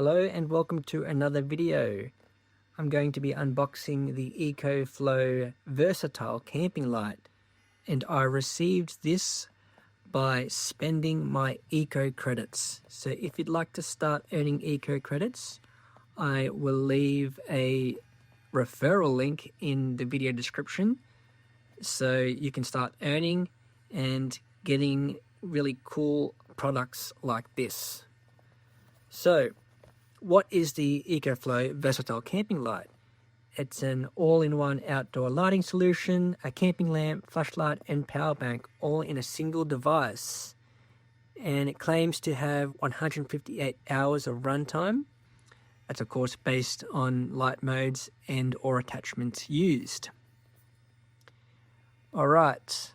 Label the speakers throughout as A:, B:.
A: Hello and welcome to another video. I'm going to be unboxing the EcoFlow versatile camping light, and I received this by spending my eco credits. So if you'd like to start earning eco credits, I will leave a referral link in the video description so you can start earning and getting really cool products like this. So what is the EcoFlow versatile camping light? It's an all-in-one outdoor lighting solution, a camping lamp, flashlight and power bank, all in a single device. And it claims to have 158 hours of runtime. That's of course based on light modes and or attachments used. Alright,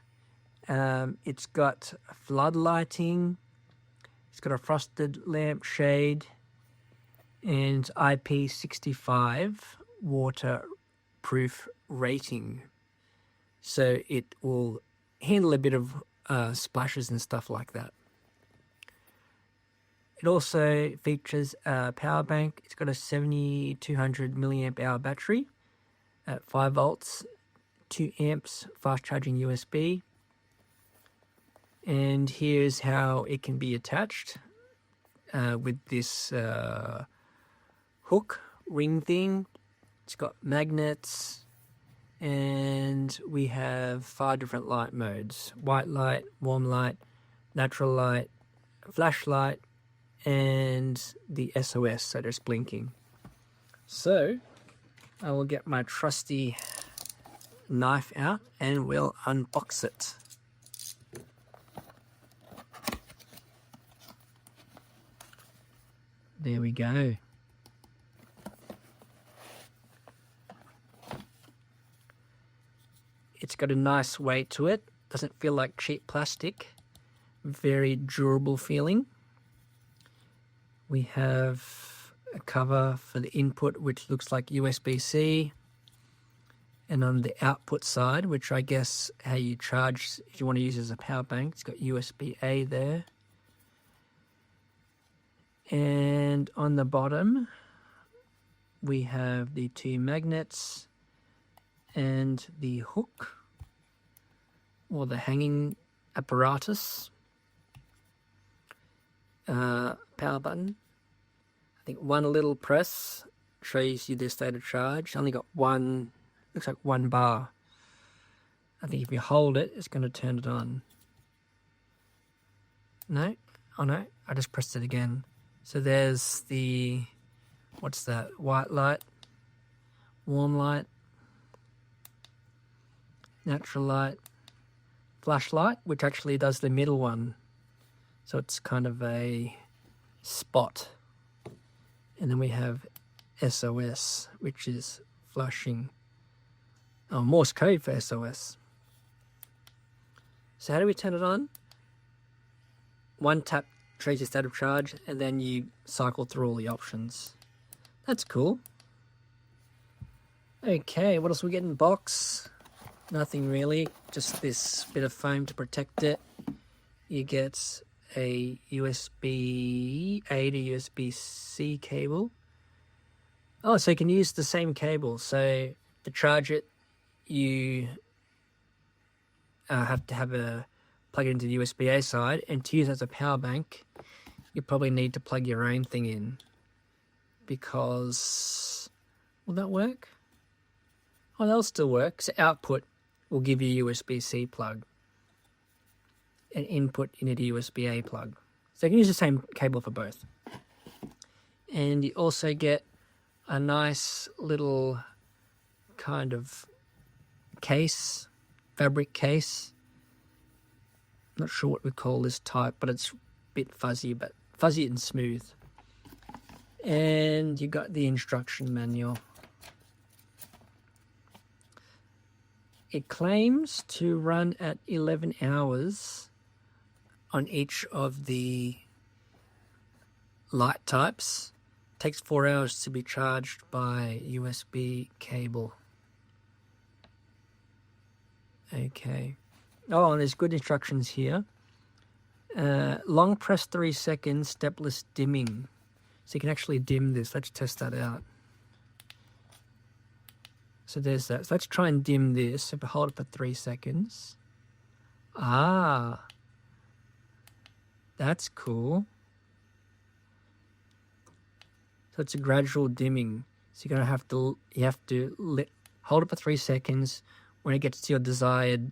A: it's got flood lighting, it's got a frosted lamp shade, and IP65 waterproof rating, so it will handle a bit of splashes and stuff like that. It also features a power bank. It's got a 7200 milliamp hour battery at 5 volts, 2 amps, fast charging USB, and here's how it can be attached with this hook ring thing. It's got magnets, and we have 5 different light modes: white light, warm light, natural light, flashlight, and the SOS, so there's blinking. So I will get my trusty knife out and we'll unbox it. There we go. It's got a nice weight to it. Doesn't feel like cheap plastic. Very durable feeling. We have a cover for the input, which looks like USB-C. And on the output side, which I guess how you charge if you want to use it as a power bank, it's got USB-A there. And on the bottom, we have the 2 magnets and the hook, or the hanging apparatus, power button. I think one little press shows you the state of charge. Only got one, looks like 1 bar. I think if you hold it, it's going to turn it on. No? Oh no, I just pressed it again. So there's the, what's that, white light, warm light, natural light, flashlight, which actually does the middle one. So it's kind of a spot. And then we have SOS, which is flashing. Oh, Morse code for SOS. So how do we turn it on? 1 tap shows your state of charge, and then you cycle through all the options. That's cool. Okay, what else we get in the box? Nothing really, just this bit of foam to protect it. You get a USB-A to USB-C cable. Oh, so you can use the same cable. So to charge it, you have to have a plug it into the USB-A side, and to use it as a power bank, you probably need to plug your own thing in, because, will that work? Oh, that'll still work. So output will give you a USB-C plug, and input you need a USB-A plug. So you can use the same cable for both. And you also get a nice little kind of case, fabric case. Not sure what we call this type, but it's a bit fuzzy, but fuzzy and smooth. And you got the instruction manual. It claims to run at 11 hours on each of the light types. It takes 4 hours to be charged by USB cable. Okay. Oh, and there's good instructions here. Long press 3 seconds, stepless dimming. So you can actually dim this. Let's test that out. So there's that. So let's try and dim this. So hold it for 3 seconds. Ah, that's cool. So it's a gradual dimming. So you're gonna have to hold it for 3 seconds. When it gets to your desired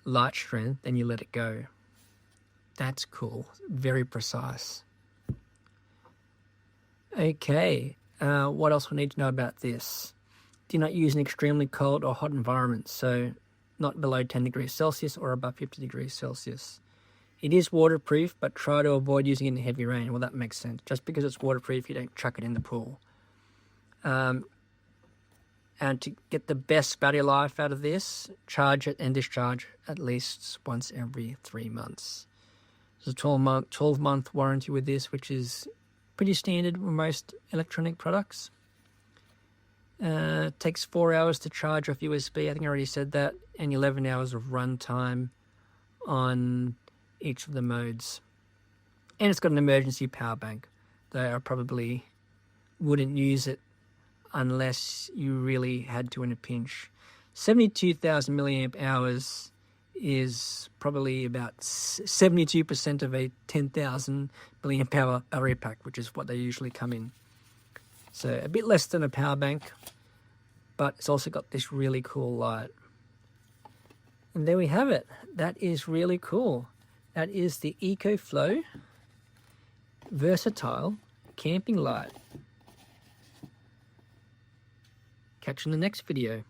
A: light strength, then you let it go. That's cool. Very precise. Okay. What else we need to know about this? Do not use an extremely cold or hot environment. So not below 10 degrees Celsius or above 50 degrees Celsius. It is waterproof, but try to avoid using it in heavy rain. Well, that makes sense. Just because it's waterproof, you don't chuck it in the pool. And to get the best battery life out of this, charge it and discharge at least once every 3 months. There's a 12-month warranty with this, which is pretty standard with most electronic products. It takes 4 hours to charge off USB. I think I already said that. And 11 hours of run time on each of the modes. And it's got an emergency power bank, though I probably wouldn't use it unless you really had to in a pinch. 72,000 milliamp hours is probably about 72% of a 10,000 milliamp hour battery pack, which is what they usually come in. So a bit less than a power bank, but it's also got this really cool light. And there we have it. That is really cool. That is the EcoFlow Versatile Camping Light. Catch you in the next video.